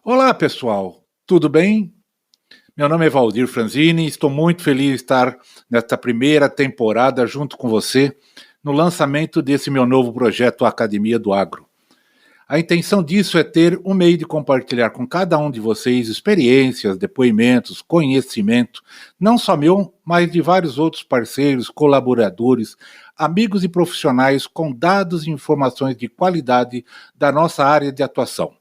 Olá, pessoal. Tudo bem? Meu nome é Valdir Franzini e estou muito feliz de estar nesta primeira temporada junto com você no lançamento desse meu novo projeto Academia do Agro. A intenção disso é ter um meio de compartilhar com cada um de vocês experiências, depoimentos, conhecimento, não só meu, mas de vários outros parceiros, colaboradores, amigos e profissionais com dados e informações de qualidade da nossa área de atuação.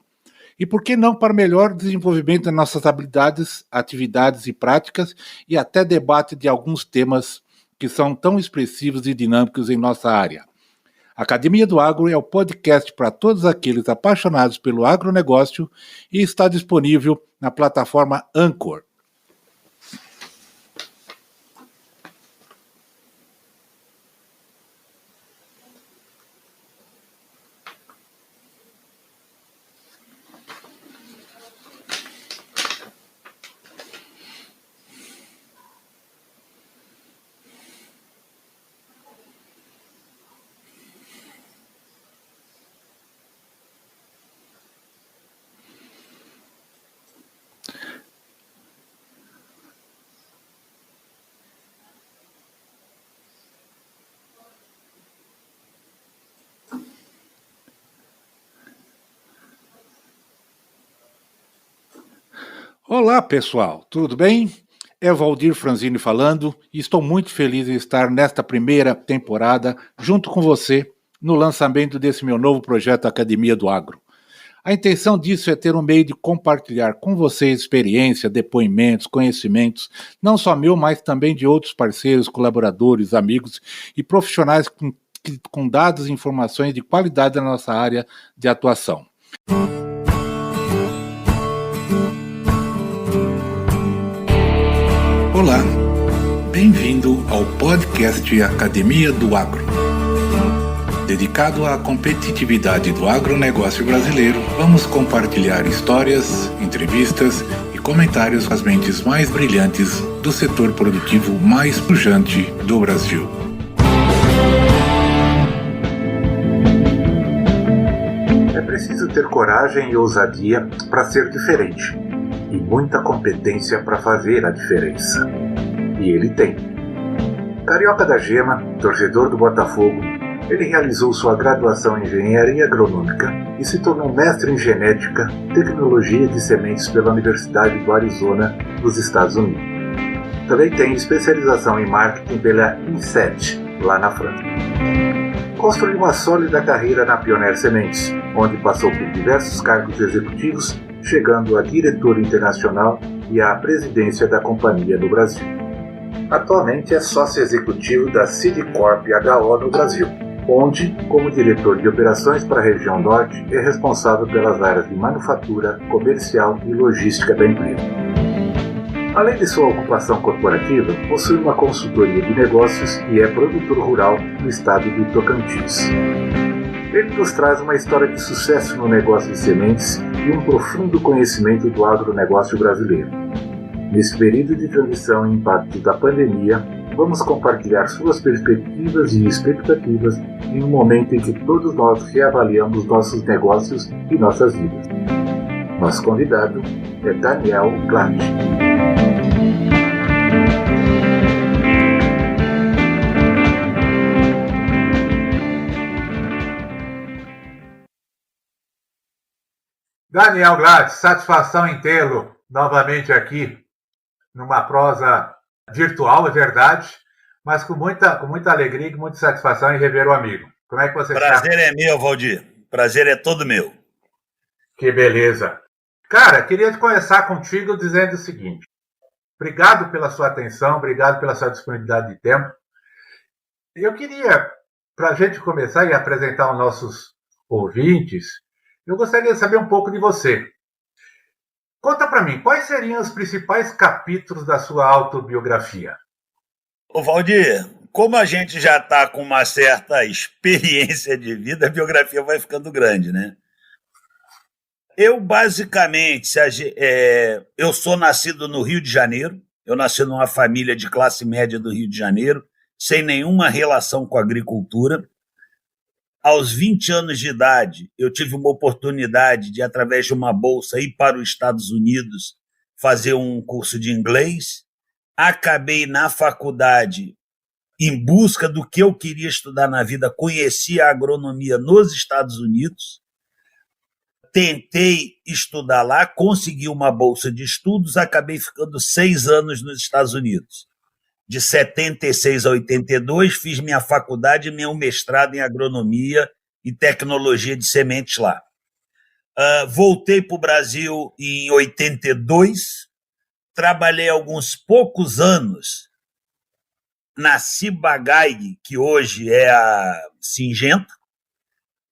E por que não para melhor desenvolvimento das nossas habilidades, atividades e práticas e até debate de alguns temas que são tão expressivos e dinâmicos em nossa área. A Academia do Agro é o podcast para todos aqueles apaixonados pelo agronegócio e está disponível na plataforma Anchor. Olá, pessoal, tudo bem? É Valdir Franzini falando e estou muito feliz em estar nesta primeira temporada junto com você no lançamento desse meu novo projeto Academia do Agro. A intenção disso é ter um meio de compartilhar com vocês experiência, depoimentos, conhecimentos, não só meu, mas também de outros parceiros, colaboradores, amigos e profissionais com dados e informações de qualidade da nossa área de atuação. Olá, bem-vindo ao podcast Academia do Agro. Dedicado à competitividade do agronegócio brasileiro, vamos compartilhar histórias, entrevistas e comentários com as mentes mais brilhantes do setor produtivo mais pujante do Brasil. É preciso ter coragem e ousadia para ser diferente, e muita competência para fazer a diferença. E ele tem. Carioca da Gema, torcedor do Botafogo, ele realizou sua graduação em Engenharia Agronômica e se tornou mestre em Genética, Tecnologia de Sementes pela Universidade do Arizona, nos Estados Unidos. Também tem especialização em Marketing pela INSET, lá na França. Construiu uma sólida carreira na Pioneer Sementes, onde passou por diversos cargos executivos, chegando a diretor internacional e à presidência da companhia no Brasil. Atualmente é sócio executivo da Sidcorp HO no Brasil, onde, como diretor de operações para a região norte, é responsável pelas áreas de manufatura, comercial e logística da empresa. Além de sua ocupação corporativa, possui uma consultoria de negócios e é produtor rural no estado do Tocantins. Ele nos traz uma história de sucesso no negócio de sementes e um profundo conhecimento do agronegócio brasileiro. Nesse período de transição e impacto da pandemia, vamos compartilhar suas perspectivas e expectativas em um momento em que todos nós reavaliamos nossos negócios e nossas vidas. Nosso convidado é Daniel Glatt. Daniel Glatt, satisfação em tê-lo novamente aqui, numa prosa virtual, é verdade, mas com muita alegria e com muita satisfação em rever o amigo. Como é que você está? Prazer é meu, Valdir. Prazer é todo meu. Que beleza. Cara, queria começar contigo dizendo o seguinte. Obrigado pela sua atenção, obrigado pela sua disponibilidade de tempo. Eu queria, para a gente começar e apresentar aos nossos ouvintes, eu gostaria de saber um pouco de você. Conta para mim, quais seriam os principais capítulos da sua autobiografia? Ô, Valdir, como a gente já está com uma certa experiência de vida, a biografia vai ficando grande, né? Eu, basicamente, eu sou nascido no Rio de Janeiro, eu nasci numa família de classe média do Rio de Janeiro, sem nenhuma relação com a agricultura. aos 20 anos de idade, eu tive uma oportunidade de, através de uma bolsa, ir para os Estados Unidos fazer um curso de inglês. Acabei na faculdade em busca do que eu queria estudar na vida, conheci a agronomia nos Estados Unidos, tentei estudar lá, consegui uma bolsa de estudos, acabei ficando 6 anos nos Estados Unidos. De 76 a 82, fiz minha faculdade e meu mestrado em agronomia e tecnologia de sementes lá. Voltei para o Brasil em 82, trabalhei alguns poucos anos na Ciba-Geigy, que hoje é a Syngenta,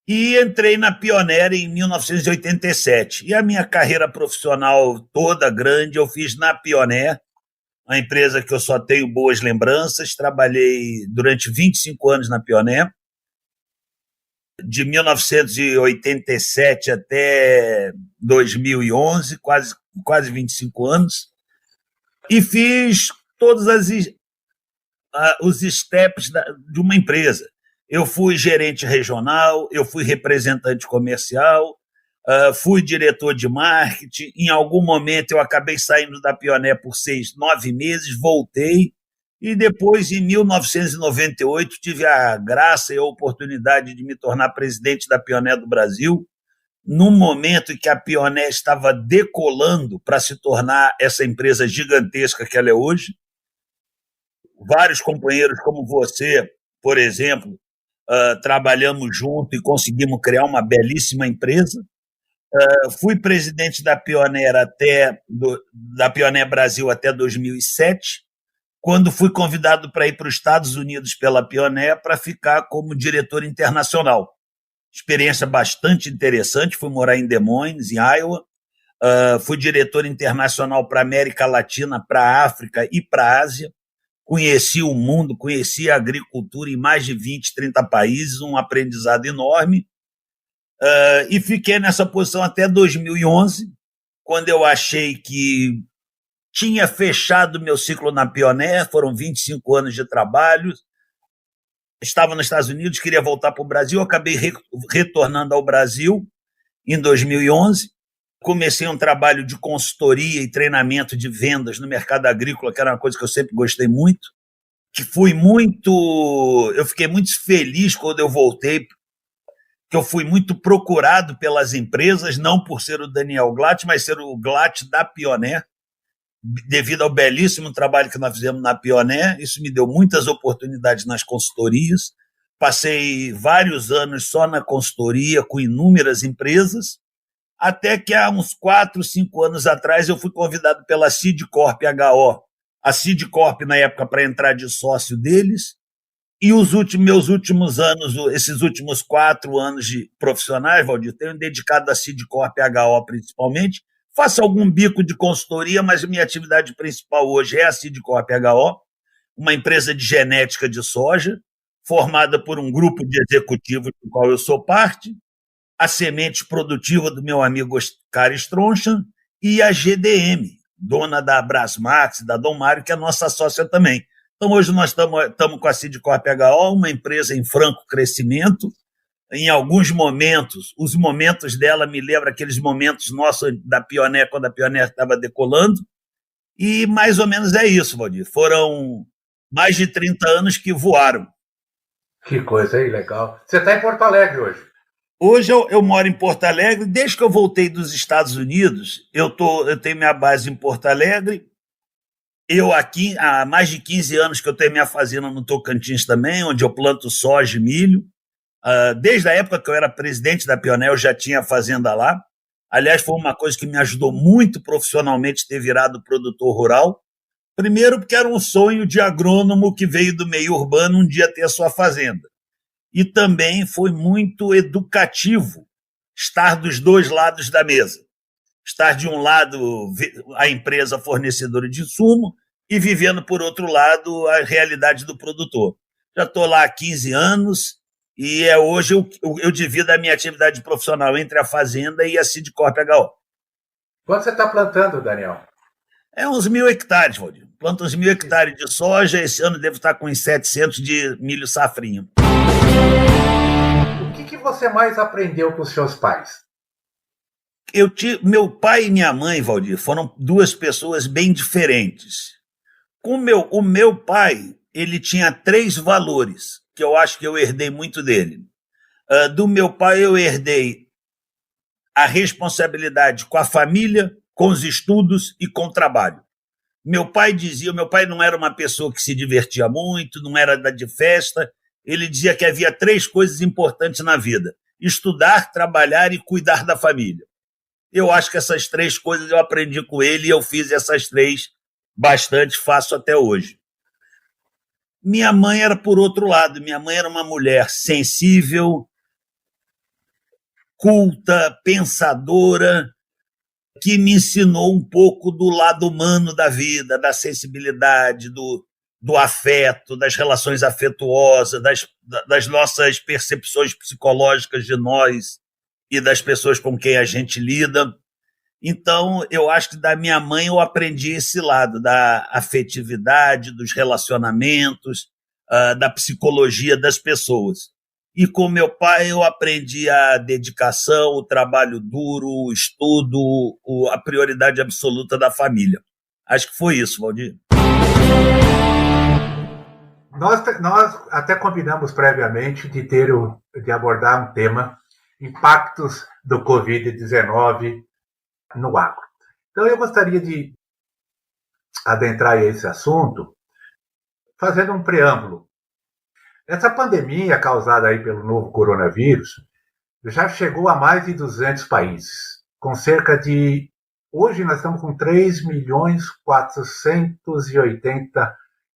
e entrei na Pioneer em 1987. E a minha carreira profissional toda grande eu fiz na Pioneer, uma empresa que eu só tenho boas lembranças. Trabalhei durante 25 anos na Pioneer, de 1987 até 2011, quase 25 anos, e fiz todos os steps de uma empresa. Eu fui gerente regional, eu fui representante comercial, fui diretor de marketing. Em algum momento eu acabei saindo da Pioneer por 9 meses, voltei, e depois, em 1998, tive a graça e a oportunidade de me tornar presidente da Pioneer do Brasil, num momento em que a Pioneer estava decolando para se tornar essa empresa gigantesca que ela é hoje. Vários companheiros como você, por exemplo, trabalhamos junto e conseguimos criar uma belíssima empresa. Fui presidente da Pioneer da Pioneer Brasil até 2007, quando fui convidado para ir para os Estados Unidos pela Pioneer para ficar como diretor internacional. Experiência bastante interessante, fui morar em Des Moines, em Iowa. Fui diretor internacional para a América Latina, para a África e para a Ásia. Conheci o mundo, conheci a agricultura em mais de 20, 30 países, um aprendizado enorme. E fiquei nessa posição até 2011, quando eu achei que tinha fechado meu ciclo na Pioneer. Foram 25 anos de trabalho. Estava nos Estados Unidos, queria voltar para o Brasil, acabei retornando ao Brasil em 2011. Comecei um trabalho de consultoria e treinamento de vendas no mercado agrícola, que era uma coisa que eu sempre gostei muito, eu fiquei muito feliz quando eu voltei, que eu fui muito procurado pelas empresas, não por ser o Daniel Glatt, mas ser o Glatt da Pioneer, devido ao belíssimo trabalho que nós fizemos na Pioneer. Isso me deu muitas oportunidades nas consultorias. Passei vários anos só na consultoria, com inúmeras empresas, até que há uns 4, 5 anos atrás eu fui convidado pela Seedcorp HO, a Seedcorp na época, para entrar de sócio deles. E meus últimos anos, esses últimos 4 anos de profissionais, Valdir, tenho dedicado a Seedcorp HO principalmente. Faço algum bico de consultoria, mas a minha atividade principal hoje é a Seedcorp HO, uma empresa de genética de soja, formada por um grupo de executivos do qual eu sou parte, a semente produtiva do meu amigo Oscar Stronshan e a GDM, dona da Brasmax, da Dom Mário, que é nossa sócia também. Então, hoje nós estamos com a Seedcorp HO, uma empresa em franco crescimento. Em alguns momentos, os momentos dela me lembram aqueles momentos nossos da Pioneer, quando a Pioneer estava decolando. E mais ou menos é isso, Valdir. Foram mais de 30 anos que voaram. Que coisa aí, legal. Você está em Porto Alegre hoje? Hoje eu moro em Porto Alegre. Desde que eu voltei dos Estados Unidos, eu tenho minha base em Porto Alegre. Eu aqui, há mais de 15 anos que eu tenho minha fazenda no Tocantins também, onde eu planto soja e milho. Desde a época que eu era presidente da Pioneer, eu já tinha fazenda lá. Aliás, foi uma coisa que me ajudou muito profissionalmente ter virado produtor rural. Primeiro, porque era um sonho de agrônomo que veio do meio urbano um dia ter a sua fazenda. E também foi muito educativo estar dos dois lados da mesa. Estar de um lado a empresa fornecedora de insumo e vivendo, por outro lado, a realidade do produtor. Já estou lá há 15 anos e hoje eu divido a minha atividade profissional entre a fazenda e a Seedcorp HO. Quanto você está plantando, Daniel? É uns 1.000 hectares, Valdir. Planto uns 1.000 hectares de soja. Esse ano devo estar com uns 700 de milho safrinha. O que você mais aprendeu com os seus pais? Meu pai e minha mãe, Valdir, foram duas pessoas bem diferentes. O meu pai, ele tinha 3 valores, que eu acho que eu herdei muito dele. Do meu pai, eu herdei a responsabilidade com a família, com os estudos e com o trabalho. Meu pai não era uma pessoa que se divertia muito, não era de festa. Ele dizia que havia 3 coisas importantes na vida: estudar, trabalhar e cuidar da família. Eu acho que essas 3 coisas eu aprendi com ele e eu fiz essas 3 bastante, faço até hoje. Minha mãe era por outro lado. Minha mãe era uma mulher sensível, culta, pensadora, que me ensinou um pouco do lado humano da vida, da sensibilidade, do afeto, das relações afetuosas, das nossas percepções psicológicas de nós e das pessoas com quem a gente lida. Então, eu acho que da minha mãe eu aprendi esse lado da afetividade, dos relacionamentos, da psicologia das pessoas. E com meu pai eu aprendi a dedicação, o trabalho duro, o estudo, a prioridade absoluta da família. Acho que foi isso, Valdir. Nós até combinamos previamente de abordar um tema: impactos do Covid-19 no agro. Então eu gostaria de adentrar esse assunto fazendo um preâmbulo. Essa pandemia causada aí pelo novo coronavírus já chegou a mais de 200 países, com cerca de... Hoje nós estamos com 3.480.000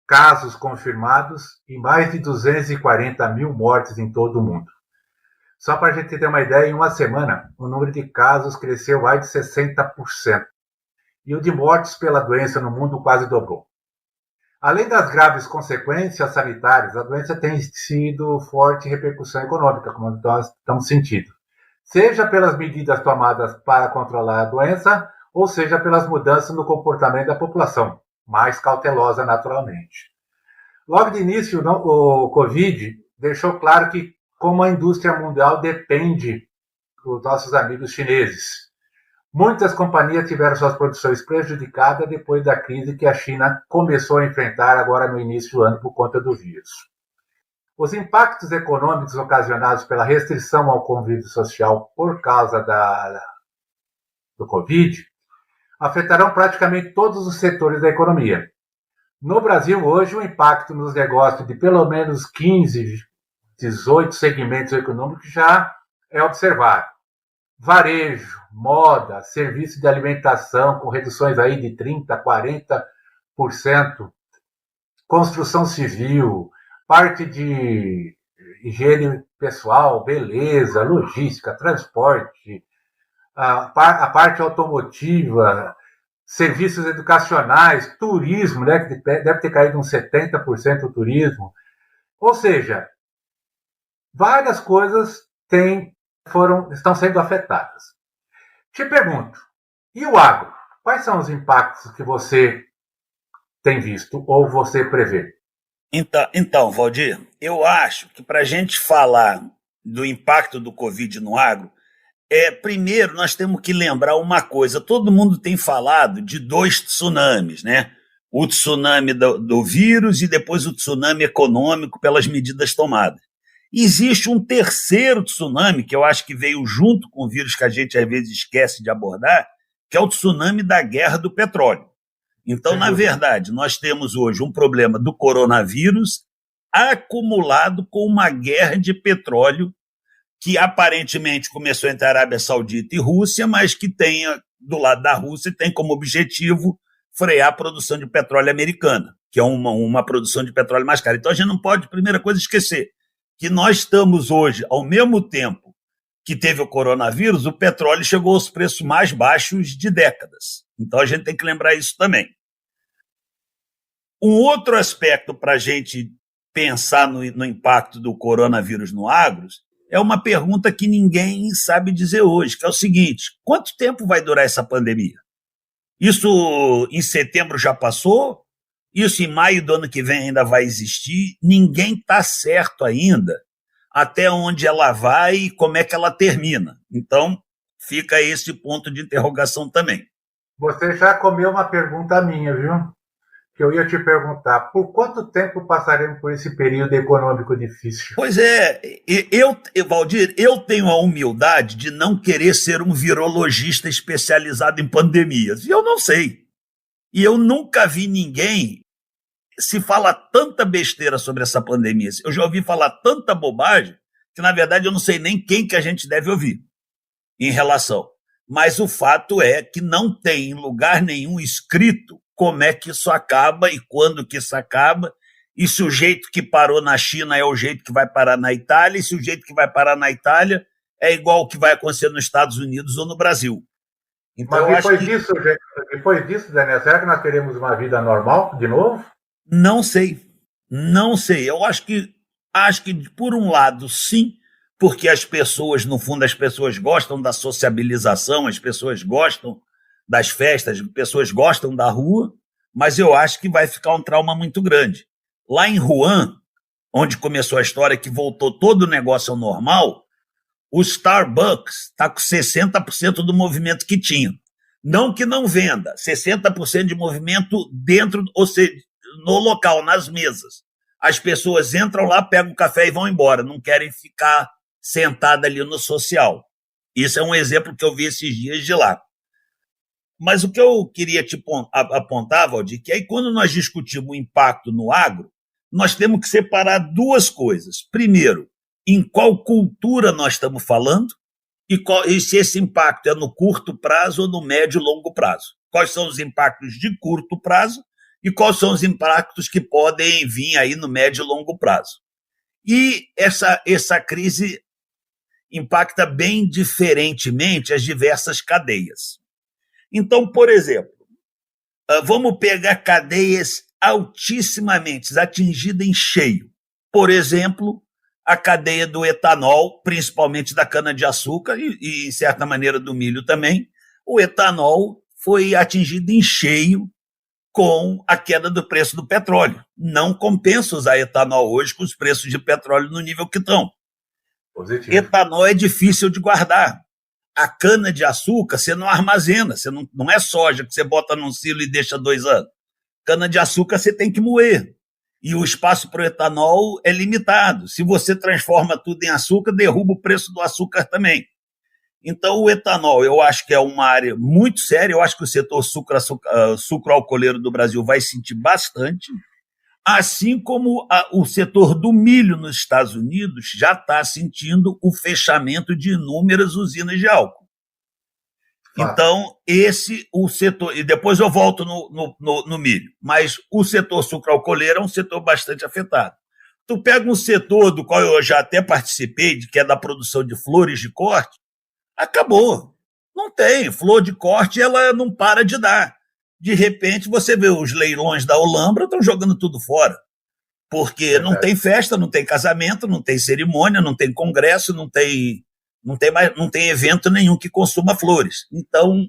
casos confirmados e mais de 240 mil mortes em todo o mundo. Só para a gente ter uma ideia, em uma semana, o número de casos cresceu mais de 60%. E o de mortes pela doença no mundo quase dobrou. Além das graves consequências sanitárias, a doença tem sido forte repercussão econômica, como nós estamos sentindo. Seja pelas medidas tomadas para controlar a doença, ou seja pelas mudanças no comportamento da população, mais cautelosa naturalmente. Logo de início, o Covid deixou claro que como a indústria mundial depende dos nossos amigos chineses. Muitas companhias tiveram suas produções prejudicadas depois da crise que a China começou a enfrentar agora no início do ano por conta do vírus. Os impactos econômicos ocasionados pela restrição ao convívio social por causa do Covid afetarão praticamente todos os setores da economia. No Brasil, hoje, o impacto nos negócios de pelo menos 15, 18 segmentos econômicos já é observado. Varejo, moda, serviço de alimentação com reduções aí de 30%, 40%, construção civil, parte de higiene pessoal, beleza, logística, transporte, a parte automotiva, serviços educacionais, turismo, né, que deve ter caído uns 70% o turismo. Ou seja, várias coisas estão sendo afetadas. Te pergunto, e o agro? Quais são os impactos que você tem visto ou você prevê? Então, Valdir, eu acho que para a gente falar do impacto do Covid no agro, primeiro nós temos que lembrar uma coisa: todo mundo tem falado de 2 tsunamis, né? O tsunami do vírus e depois o tsunami econômico pelas medidas tomadas. Existe um terceiro tsunami, que eu acho que veio junto com o vírus, que a gente às vezes esquece de abordar, que é o tsunami da guerra do petróleo. Então, na verdade, nós temos hoje um problema do coronavírus acumulado com uma guerra de petróleo que aparentemente começou entre a Arábia Saudita e Rússia, mas que tem, do lado da Rússia, tem como objetivo frear a produção de petróleo americana, que é uma produção de petróleo mais cara. Então, a gente não pode, primeira coisa, esquecer que nós estamos hoje, ao mesmo tempo que teve o coronavírus, o petróleo chegou aos preços mais baixos de décadas. Então, a gente tem que lembrar isso também. Um outro aspecto para a gente pensar no impacto do coronavírus no agro é uma pergunta que ninguém sabe dizer hoje, que é o seguinte: quanto tempo vai durar essa pandemia? Isso em setembro já passou? Isso em maio do ano que vem ainda vai existir? Ninguém está certo ainda até onde ela vai e como é que ela termina. Então, fica esse ponto de interrogação também. Você já comeu uma pergunta minha, viu? Que eu ia te perguntar, por quanto tempo passaremos por esse período econômico difícil? Pois é, Valdir, eu tenho a humildade de não querer ser um virologista especializado em pandemias. E eu não sei. E eu nunca vi ninguém se fala tanta besteira sobre essa pandemia. Eu já ouvi falar tanta bobagem que, na verdade, eu não sei nem quem que a gente deve ouvir em relação. Mas o fato é que não tem em lugar nenhum escrito como é que isso acaba e quando que isso acaba, e se o jeito que parou na China é o jeito que vai parar na Itália, e se o jeito que vai parar na Itália é igual o que vai acontecer nos Estados Unidos ou no Brasil. Então, mas depois disso, Daniel, será que nós teremos uma vida normal de novo? Não sei. Eu acho que por um lado, sim, porque as pessoas, no fundo, as pessoas gostam da sociabilização, as pessoas gostam das festas, as pessoas gostam da rua, mas eu acho que vai ficar um trauma muito grande. Lá em Wuhan, onde começou a história que voltou todo o negócio ao normal, o Starbucks está com 60% do movimento que tinha. Não que não venda, 60% de movimento dentro, ou seja, no local, nas mesas. As pessoas entram lá, pegam o café e vão embora, não querem ficar sentadas ali no social. Isso é um exemplo que eu vi esses dias de lá. Mas o que eu queria te apontar, Valdir, que aí quando nós discutimos o impacto no agro, nós temos que separar duas coisas. Primeiro, em qual cultura nós estamos falando e se esse impacto é no curto prazo ou no médio e longo prazo. Quais são os impactos de curto prazo e quais são os impactos que podem vir aí no médio e longo prazo. E essa crise impacta bem diferentemente as diversas cadeias. Então, por exemplo, vamos pegar cadeias altissimamente atingidas em cheio. Por exemplo, a cadeia do etanol, principalmente da cana-de-açúcar e, em certa maneira, do milho também. O etanol foi atingido em cheio com a queda do preço do petróleo. Não compensa usar etanol hoje com os preços de petróleo no nível que estão. Positivo. Etanol é difícil de guardar. A cana-de-açúcar você não armazena, você não é soja que você bota num silo e deixa 2 anos. Cana-de-açúcar você tem que moer. E o espaço para o etanol é limitado. Se você transforma tudo em açúcar, derruba o preço do açúcar também. Então, o etanol, eu acho que é uma área muito séria. Eu acho que o setor sucroalcooleiro do Brasil vai sentir bastante, assim como o setor do milho nos Estados Unidos já está sentindo o fechamento de inúmeras usinas de álcool. Então, o setor... E depois eu volto no milho. Mas o setor sucroalcooleiro é um setor bastante afetado. Tu pega um setor do qual eu já até participei, que é da produção de flores de corte, acabou. Não tem. Flor de corte, ela não para de dar. De repente, você vê os leilões da Olambra, estão jogando tudo fora. Porque não tem festa, não tem casamento, não tem cerimônia, não tem congresso, não tem evento nenhum que consuma flores. Então,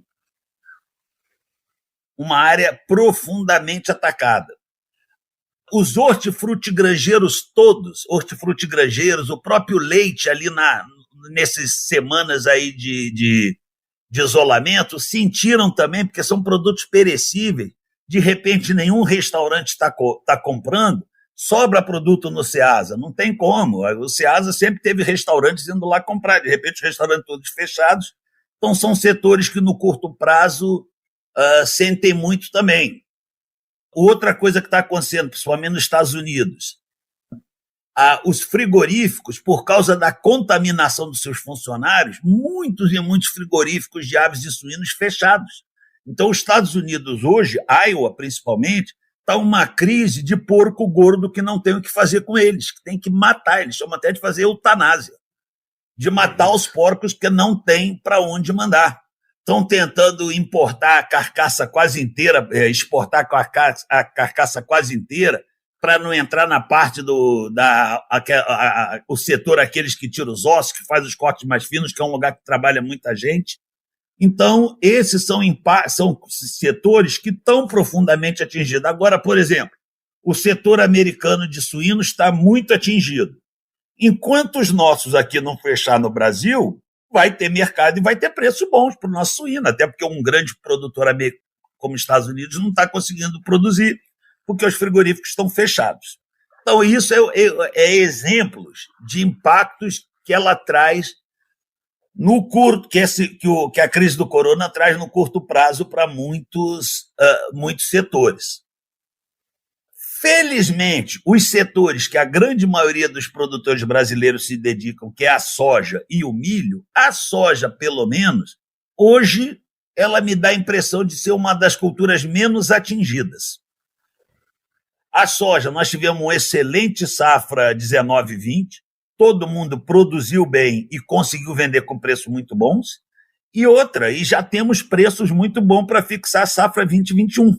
uma área profundamente atacada. Os hortifrutigranjeiros todos, o próprio leite ali nessas semanas aí de isolamento, sentiram também, porque são produtos perecíveis. De repente, nenhum restaurante está comprando, sobra produto no Ceasa, não tem como. O Ceasa sempre teve restaurantes indo lá comprar, de repente os restaurantes todos fechados. Então são setores que no curto prazo sentem muito também. Outra coisa que está acontecendo, principalmente nos Estados Unidos, os frigoríficos, por causa da contaminação dos seus funcionários, muitos frigoríficos de aves e suínos fechados. Então os Estados Unidos hoje, Iowa principalmente, está uma crise de porco gordo que não tem o que fazer com eles, que tem que matar, eles chamam até de fazer eutanásia, de matar os porcos porque não tem para onde mandar. Estão tentando importar a carcaça quase inteira, exportar a carcaça quase inteira, para não entrar na parte o setor aqueles que tiram os ossos, que faz os cortes mais finos, que é um lugar que trabalha muita gente. Então, esses são setores que estão profundamente atingidos. Agora, por exemplo, o setor americano de suínos está muito atingido. Enquanto os nossos aqui não fechar no Brasil, vai ter mercado e vai ter preços bons para o nosso suíno, até porque um grande produtor como os Estados Unidos não está conseguindo produzir, porque os frigoríficos estão fechados. Então, isso é exemplos de impactos que ela traz no curto, que a crise do corona traz no curto prazo para muitos setores. Felizmente, os setores que a grande maioria dos produtores brasileiros se dedicam, que é a soja e o milho, a soja, pelo menos, hoje ela me dá a impressão de ser uma das culturas menos atingidas. A soja, nós tivemos uma excelente safra 19-20, todo mundo produziu bem e conseguiu vender com preços muito bons, e já temos preços muito bons para fixar a safra 20-21.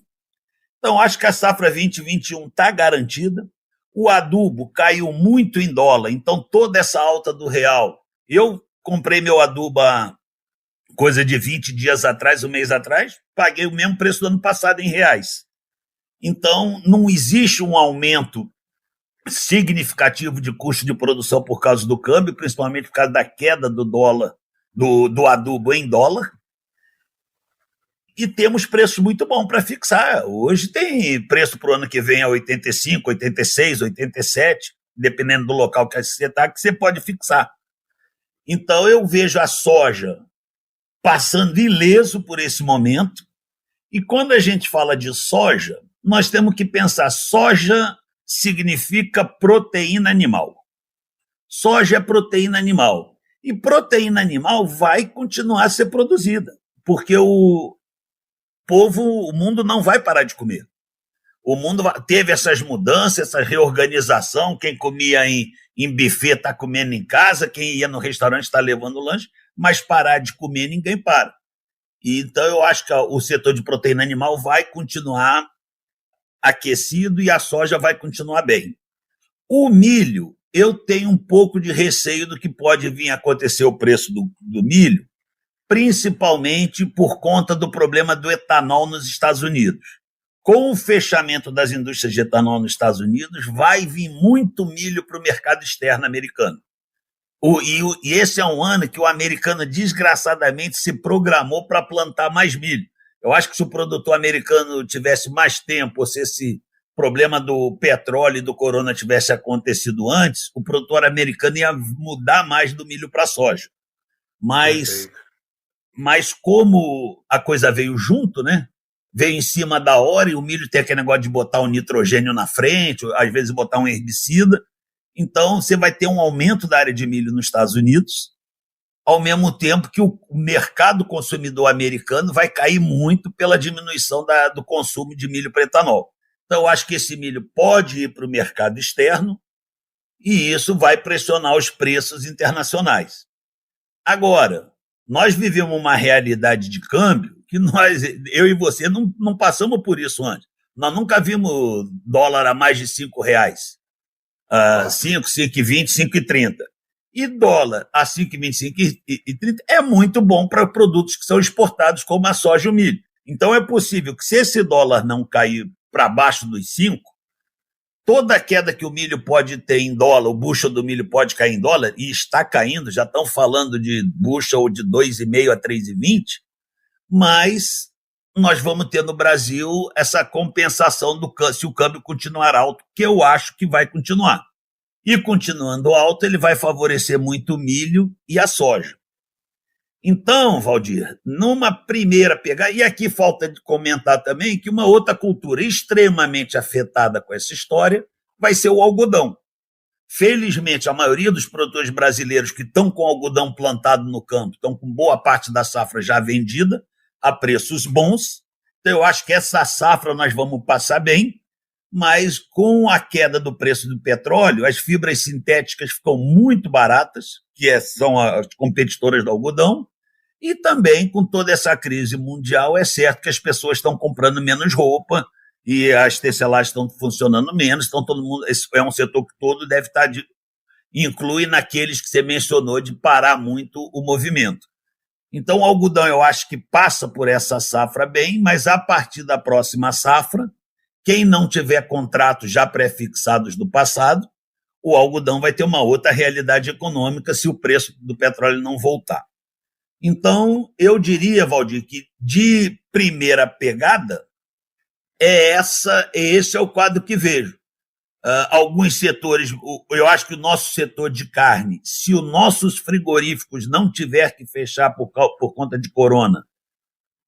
Então, acho que a safra 2021 está garantida. O adubo caiu muito em dólar, então toda essa alta do real. Eu comprei meu adubo há coisa de 20 dias atrás, um mês atrás, paguei o mesmo preço do ano passado em reais. Então, não existe um aumento significativo de custo de produção por causa do câmbio, principalmente por causa da queda do dólar, do adubo em dólar. E temos preços muito bons para fixar. Hoje tem preço para o ano que vem a 85, 86, 87, dependendo do local que você está, que você pode fixar. Então, eu vejo a soja passando ileso por esse momento. E quando a gente fala de soja, nós temos que pensar, soja significa proteína animal. Soja é proteína animal. E proteína animal vai continuar a ser produzida, porque o mundo não vai parar de comer. O mundo teve essas mudanças, essa reorganização, quem comia em buffet está comendo em casa, quem ia no restaurante está levando lanche, mas parar de comer ninguém para. Então eu acho que o setor de proteína animal vai continuar aquecido e a soja vai continuar bem. O milho, eu tenho um pouco de receio do que pode vir a acontecer o preço do milho, principalmente por conta do problema do etanol nos Estados Unidos. Com o fechamento das indústrias de etanol nos Estados Unidos, vai vir muito milho para o mercado externo americano. E esse é um ano que o americano desgraçadamente se programou para plantar mais milho. Eu acho que se o produtor americano tivesse mais tempo, ou se esse problema do petróleo e do corona tivesse acontecido antes, o produtor americano ia mudar mais do milho para a soja. Mas como a coisa veio junto, né? Veio em cima da hora, e o milho tem aquele negócio de botar um nitrogênio na frente, às vezes botar um herbicida. Então, você vai ter um aumento da área de milho nos Estados Unidos, ao mesmo tempo que o mercado consumidor americano vai cair muito pela diminuição do consumo de milho para etanol. Então, eu acho que esse milho pode ir para o mercado externo e isso vai pressionar os preços internacionais. Agora, nós vivemos uma realidade de câmbio que eu e você, não passamos por isso antes. Nós nunca vimos dólar a mais de R$5. 5, 5,20, 5,30. E dólar a 5,25 e 30 é muito bom para produtos que são exportados, como a soja e o milho. Então é possível que, se esse dólar não cair para baixo dos 5, toda a queda que o milho pode ter em dólar, o bushel do milho pode cair em dólar, e está caindo, já estão falando de bushel de 2,5 a 3,20, mas nós vamos ter no Brasil essa compensação se o câmbio continuar alto, que eu acho que vai continuar. E continuando alto, ele vai favorecer muito o milho e a soja. Então, Valdir, numa primeira pegada, e aqui falta de comentar também que uma outra cultura extremamente afetada com essa história vai ser o algodão. Felizmente, a maioria dos produtores brasileiros que estão com algodão plantado no campo estão com boa parte da safra já vendida, a preços bons. Então, eu acho que essa safra nós vamos passar bem, mas com a queda do preço do petróleo, as fibras sintéticas ficam muito baratas, que são as competitoras do algodão, e também com toda essa crise mundial, é certo que as pessoas estão comprando menos roupa e as tecelagens estão funcionando menos, então todo mundo, esse é um setor que todo deve estar, inclui naqueles que você mencionou, de parar muito o movimento. Então, o algodão eu acho que passa por essa safra bem, mas a partir da próxima safra, quem não tiver contratos já pré-fixados do passado, o algodão vai ter uma outra realidade econômica se o preço do petróleo não voltar. Então, eu diria, Valdir, que de primeira pegada, esse é o quadro que vejo. Alguns setores, eu acho que o nosso setor de carne, se os nossos frigoríficos não tiver que fechar por conta de corona,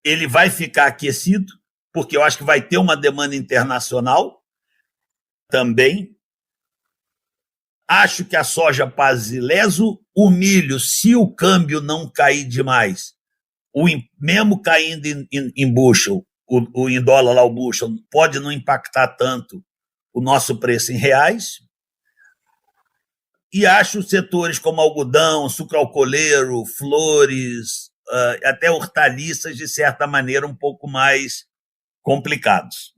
ele vai ficar aquecido, porque eu acho que vai ter uma demanda internacional também. Acho que a soja passa ileso, o milho, se o câmbio não cair demais, mesmo caindo em bushel, em dólar lá o bushel, pode não impactar tanto o nosso preço em reais. E acho setores como algodão, sucroalcooleiro, flores, até hortaliças, de certa maneira, um pouco mais complicados.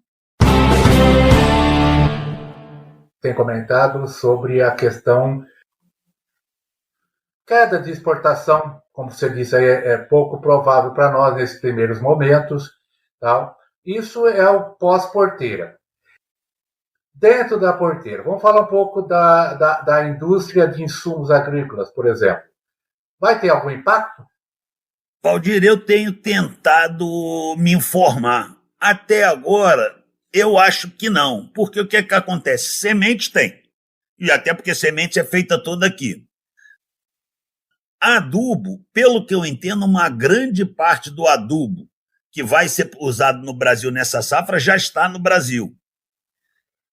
Tem comentado sobre a questão queda de exportação, como você disse, é pouco provável para nós nesses primeiros momentos. Tá? Isso é o pós-porteira. Dentro da porteira, vamos falar um pouco da indústria de insumos agrícolas, por exemplo. Vai ter algum impacto? Valdir, eu tenho tentado me informar. Até agora, eu acho que não, porque o que acontece? Semente tem, e até porque semente é feita toda aqui. Adubo, pelo que eu entendo, uma grande parte do adubo que vai ser usado no Brasil nessa safra já está no Brasil.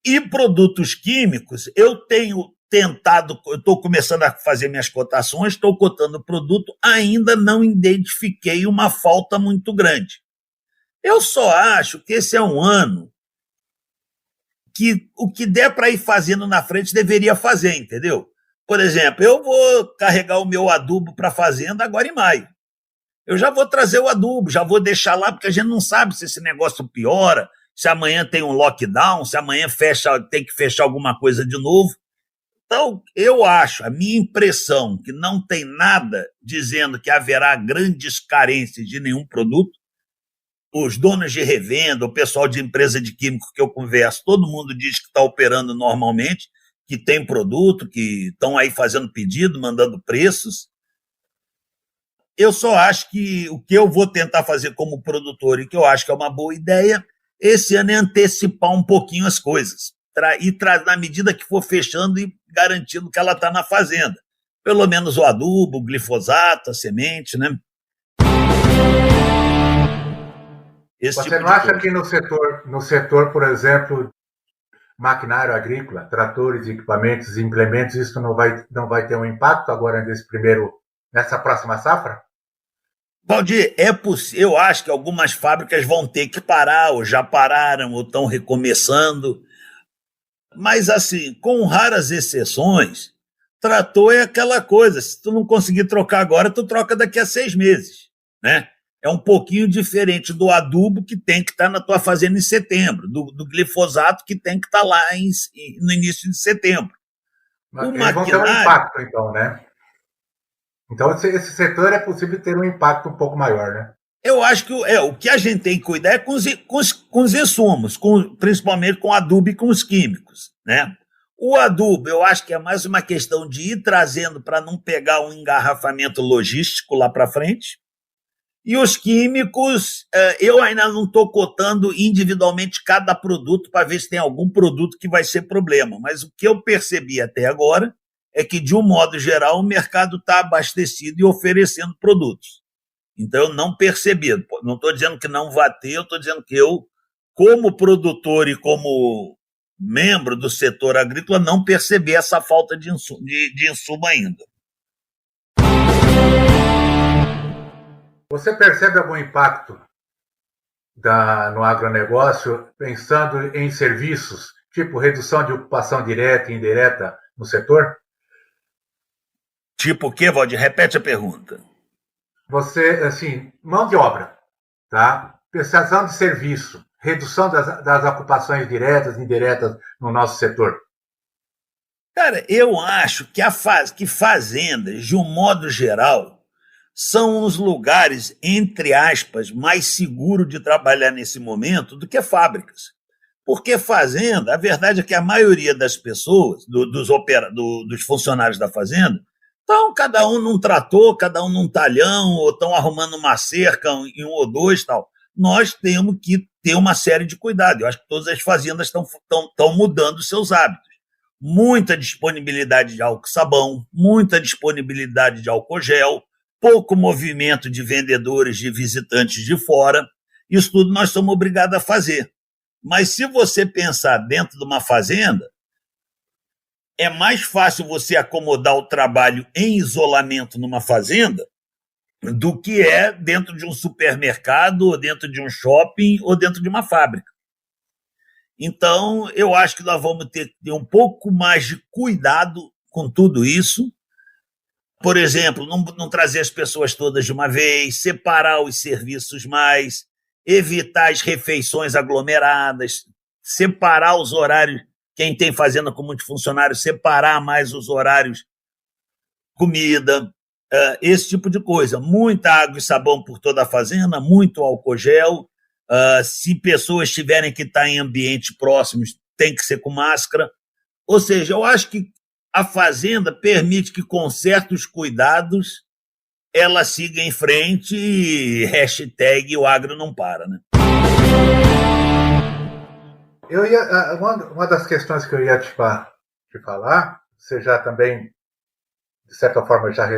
E produtos químicos, eu tenho tentado, eu estou começando a fazer minhas cotações, estou cotando o produto, ainda não identifiquei uma falta muito grande. Eu só acho que esse é um ano que o que der para ir fazendo na frente deveria fazer, entendeu? Por exemplo, eu vou carregar o meu adubo para a fazenda agora em maio. Eu já vou trazer o adubo, já vou deixar lá, porque a gente não sabe se esse negócio piora, se amanhã tem um lockdown, se amanhã tem que fechar alguma coisa de novo. Então, eu acho, a minha impressão, que não tem nada dizendo que haverá grandes carências de nenhum produto. Os donos de revenda, o pessoal de empresa de químico que eu converso, todo mundo diz que está operando normalmente, que tem produto, que estão aí fazendo pedido, mandando preços. Eu só acho que o que eu vou tentar fazer como produtor, e que eu acho que é uma boa ideia, esse ano é antecipar um pouquinho as coisas, na medida que for fechando e garantindo que ela está na fazenda. Pelo menos o adubo, o glifosato, a semente, né? Você não acha que no setor, por exemplo, maquinário agrícola, tratores, equipamentos e implementos, isso não vai ter um impacto agora nessa próxima safra? Valdir, eu acho que algumas fábricas vão ter que parar, ou já pararam, ou estão recomeçando. Mas, assim, com raras exceções, trator é aquela coisa. Se tu não conseguir trocar agora, tu troca daqui a 6 meses, né? É um pouquinho diferente do adubo que tem que estar na tua fazenda em setembro, do glifosato que tem que estar lá no início de setembro. Mas eles vão ter um impacto, então, né? Então, esse setor é possível ter um impacto um pouco maior, né? Eu acho que o que a gente tem que cuidar é com os insumos, principalmente com o adubo e com os químicos, né? O adubo, eu acho que é mais uma questão de ir trazendo para não pegar um engarrafamento logístico lá para frente. E os químicos, eu ainda não estou cotando individualmente cada produto para ver se tem algum produto que vai ser problema. Mas o que eu percebi até agora é que, de um modo geral, o mercado está abastecido e oferecendo produtos. Então, eu não percebi. Não estou dizendo que não vai ter, eu estou dizendo que eu, como produtor e como membro do setor agrícola, não percebi essa falta de insumo ainda. Você percebe algum impacto no agronegócio pensando em serviços, tipo redução de ocupação direta e indireta no setor? Tipo o quê, Valdir? Repete a pergunta. Você, assim, mão de obra, tá? Prestação de serviço, redução das ocupações diretas e indiretas no nosso setor. Cara, eu acho que fazendas, de um modo geral, são os lugares, entre aspas, mais seguros de trabalhar nesse momento do que fábricas. Porque fazenda, a verdade é que a maioria das pessoas, dos funcionários da fazenda, estão cada um num trator, cada um num talhão, ou estão arrumando uma cerca em um ou dois tal. Nós temos que ter uma série de cuidados. Eu acho que todas as fazendas estão mudando seus hábitos. Muita disponibilidade de álcool sabão, muita disponibilidade de álcool gel, pouco movimento de vendedores, de visitantes de fora. Isso tudo nós somos obrigados a fazer. Mas se você pensar dentro de uma fazenda, é mais fácil você acomodar o trabalho em isolamento numa fazenda do que é dentro de um supermercado, ou dentro de um shopping, ou dentro de uma fábrica. Então, eu acho que nós vamos ter que ter um pouco mais de cuidado com tudo isso. Por exemplo, não trazer as pessoas todas de uma vez, separar os serviços mais, evitar as refeições aglomeradas, separar os horários, quem tem fazenda com muitos funcionários, separar mais os horários, comida, esse tipo de coisa. Muita água e sabão por toda a fazenda, muito álcool gel. Se pessoas tiverem que estar em ambientes próximos, tem que ser com máscara. Ou seja, eu acho que a fazenda permite que, com certos cuidados, ela siga em frente e hashtag o agro não para, né? Uma das questões que eu ia te falar, você já também, de certa forma, já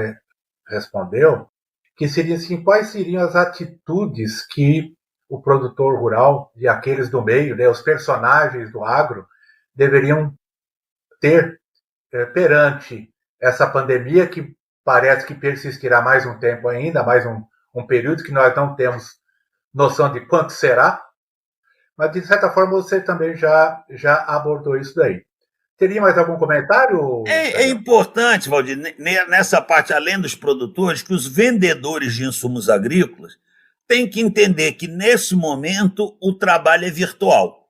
respondeu, que seria assim, quais seriam as atitudes que o produtor rural e aqueles do meio, né, os personagens do agro, deveriam ter perante essa pandemia que parece que persistirá mais um tempo ainda, mais um período que nós não temos noção de quanto será, mas de certa forma você também já abordou isso daí. Teria mais algum comentário? É importante, Valdir, nessa parte, além dos produtores, que os vendedores de insumos agrícolas têm que entender que, nesse momento, o trabalho é virtual.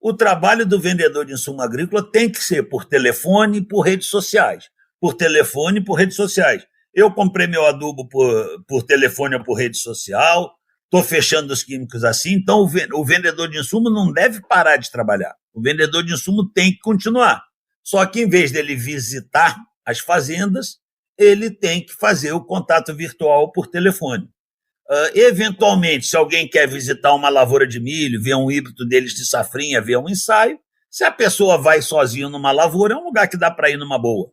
O trabalho do vendedor de insumo agrícola tem que ser por telefone e por redes sociais. Por telefone e por redes sociais. Eu comprei meu adubo por telefone ou por rede social, estou fechando os químicos assim, então o vendedor de insumo não deve parar de trabalhar. O vendedor de insumo tem que continuar. Só que, em vez dele visitar as fazendas, ele tem que fazer o contato virtual por telefone. Eventualmente, se alguém quer visitar uma lavoura de milho, ver um híbrido deles de safrinha, ver um ensaio, se a pessoa vai sozinho numa lavoura, é um lugar que dá para ir numa boa.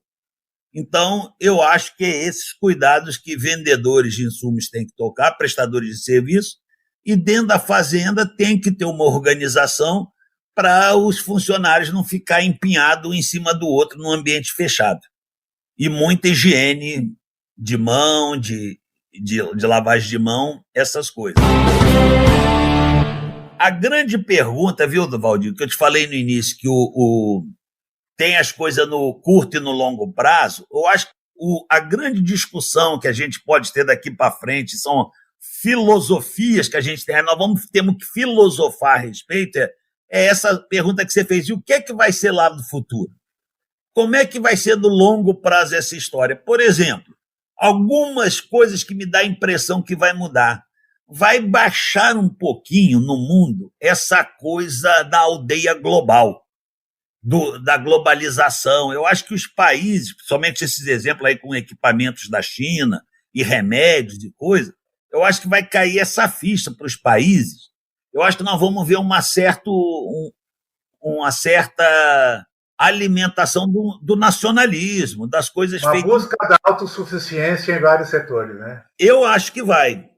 Então, eu acho que é esses cuidados que vendedores de insumos têm que tocar, prestadores de serviço, e dentro da fazenda tem que ter uma organização para os funcionários não ficarem empinhados um em cima do outro num ambiente fechado. E muita higiene de mão, de lavagem de mão, essas coisas. A grande pergunta, viu, Valdir, que eu te falei no início, que tem as coisas no curto e no longo prazo, eu acho que a grande discussão que a gente pode ter daqui para frente são filosofias que a gente tem, temos que filosofar a respeito, é essa pergunta que você fez, e o que é que vai ser lá no futuro? Como é que vai ser no longo prazo essa história? Por exemplo, algumas coisas que me dá a impressão que vai mudar. Vai baixar um pouquinho no mundo essa coisa da aldeia global, da globalização. Eu acho que os países, principalmente esses exemplos aí com equipamentos da China e remédios e coisa, eu acho que vai cair essa ficha para os países. Eu acho que nós vamos ver uma certa alimentação do nacionalismo, das coisas feitas. Uma busca da autossuficiência em vários setores, né? Eu acho que vai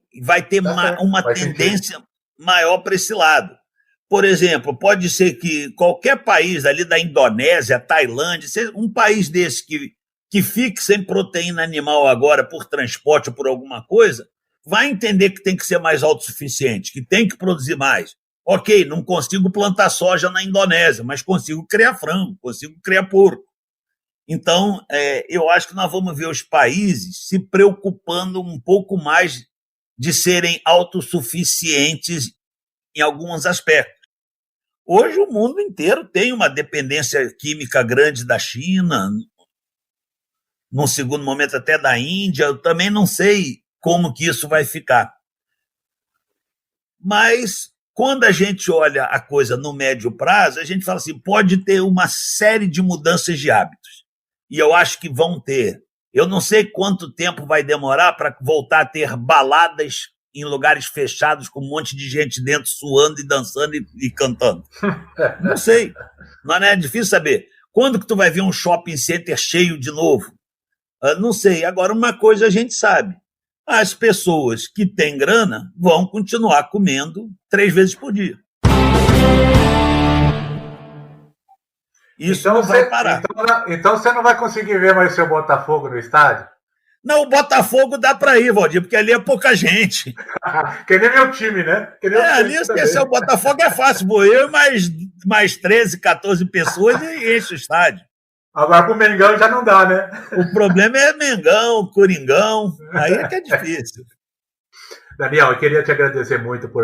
ter uma tendência maior para esse lado. Por exemplo, pode ser que qualquer país ali da Indonésia, Tailândia, um país desse que fique sem proteína animal agora por transporte ou por alguma coisa, vai entender que tem que ser mais autossuficiente, que tem que produzir mais. Ok, não consigo plantar soja na Indonésia, mas consigo criar frango, consigo criar porco. Então, eu acho que nós vamos ver os países se preocupando um pouco mais de serem autossuficientes em alguns aspectos. Hoje o mundo inteiro tem uma dependência química grande da China, num segundo momento até da Índia. Eu também não sei como que isso vai ficar. Mas, quando a gente olha a coisa no médio prazo, a gente fala assim, pode ter uma série de mudanças de hábitos. E eu acho que vão ter. Eu não sei quanto tempo vai demorar para voltar a ter baladas em lugares fechados com um monte de gente dentro suando e dançando e cantando. Não sei. Não é difícil saber. Quando que tu vai ver um shopping center cheio de novo? Não sei. Agora, uma coisa a gente sabe. As pessoas que têm grana vão continuar comendo 3 vezes por dia. Isso então não vai parar. Então você não vai conseguir ver mais o seu Botafogo no estádio? Não, o Botafogo dá para ir, Valdir, porque ali é pouca gente. Que nem meu time, né? Ali esquecer o Botafogo é fácil. Vou eu mais 13, 14 pessoas e enche o estádio. Agora pro Mengão já não dá, né? O problema é Mengão, Coringão, aí é que é difícil. Daniel, eu queria te agradecer muito por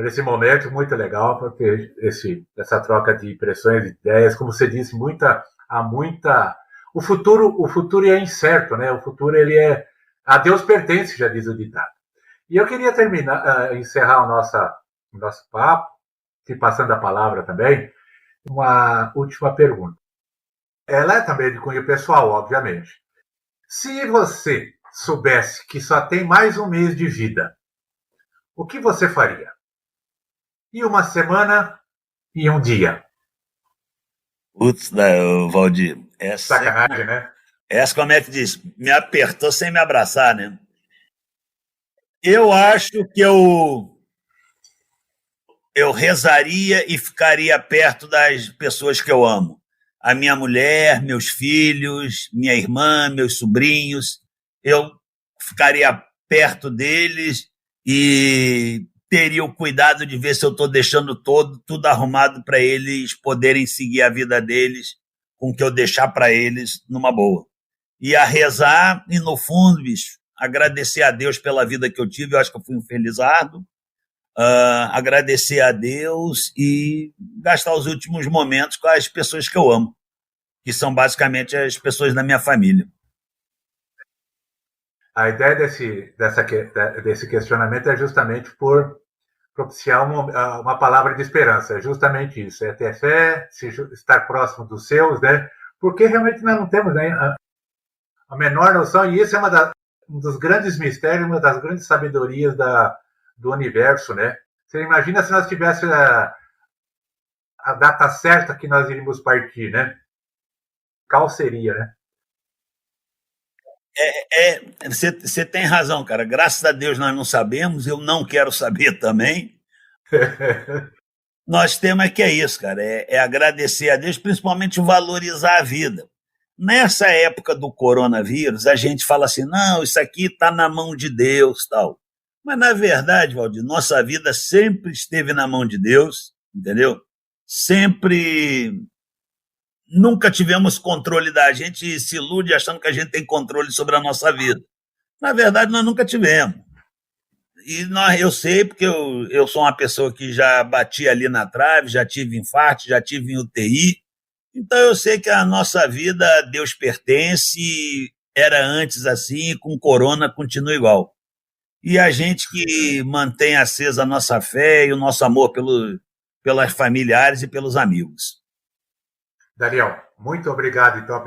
esse momento, muito legal, por ter essa troca de impressões, de ideias. Como você disse, há muita... O futuro é incerto, né? O futuro, ele é... A Deus pertence, já diz o ditado. E eu queria encerrar o nosso papo, te passando a palavra também, uma última pergunta. Ela é também de cunho pessoal, obviamente. Se você soubesse que só tem mais um mês de vida, o que você faria? E uma semana e um dia? Putz, Valdir, essa... Sacanagem, né? Essa, como é que diz? Me apertou sem me abraçar, né? Eu acho que eu rezaria e ficaria perto das pessoas que eu amo. A minha mulher, meus filhos, minha irmã, meus sobrinhos. Eu ficaria perto deles e teria o cuidado de ver se eu estou deixando tudo arrumado para eles poderem seguir a vida deles com o que eu deixar para eles numa boa. E a rezar e, no fundo, bicho, agradecer a Deus pela vida que eu tive. Eu acho que eu fui um felizardo. Agradecer a Deus e gastar os últimos momentos com as pessoas que eu amo, que são basicamente as pessoas da minha família. A ideia desse questionamento é justamente por propiciar uma palavra de esperança. É justamente isso, é ter fé, estar próximo dos seus, né? Porque realmente nós não temos, né, a menor noção, e isso é um dos grandes mistérios, uma das grandes sabedorias do universo, né? Você imagina se nós tivéssemos a data certa que nós iríamos partir, né? Qual seria, né? Você tem razão, cara. Graças a Deus nós não sabemos, eu não quero saber também. Nós temos que é isso, cara. É agradecer a Deus, principalmente valorizar a vida. Nessa época do coronavírus, a gente fala assim, não, isso aqui está na mão de Deus, tal. Mas, na verdade, Valdir, nossa vida sempre esteve na mão de Deus, entendeu? Sempre... Nunca tivemos controle da gente, se ilude achando que a gente tem controle sobre a nossa vida. Na verdade, nós nunca tivemos. E eu sei, porque eu sou uma pessoa que já bati ali na trave, já tive infarto, já tive em UTI. Então, eu sei que a nossa vida, a Deus pertence, era antes assim, e com corona continua igual. E a gente que mantém acesa a nossa fé e o nosso amor pelas familiares e pelos amigos. Daniel, muito obrigado, então,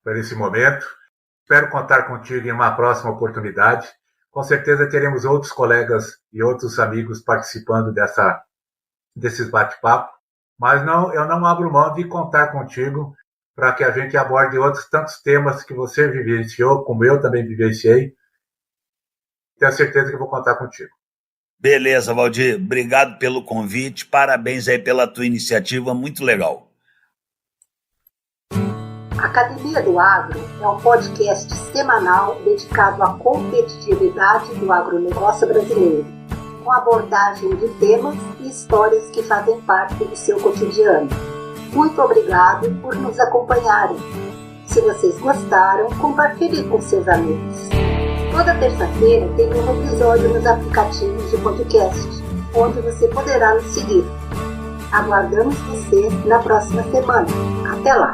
por esse momento. Espero contar contigo em uma próxima oportunidade. Com certeza teremos outros colegas e outros amigos participando desses bate-papos. Mas eu não abro mão de contar contigo para que a gente aborde outros tantos temas que você vivenciou, como eu também vivenciei. Tenho certeza que vou contar contigo. Beleza, Valdir. Obrigado pelo convite. Parabéns aí pela tua iniciativa. Muito legal. Academia do Agro é um podcast semanal dedicado à competitividade do agronegócio brasileiro, com abordagem de temas e histórias que fazem parte do seu cotidiano. Muito obrigado por nos acompanharem. Se vocês gostaram, compartilhe com seus amigos. Toda terça-feira tem um episódio nos aplicativos de podcast, onde você poderá nos seguir. Aguardamos você na próxima semana. Até lá!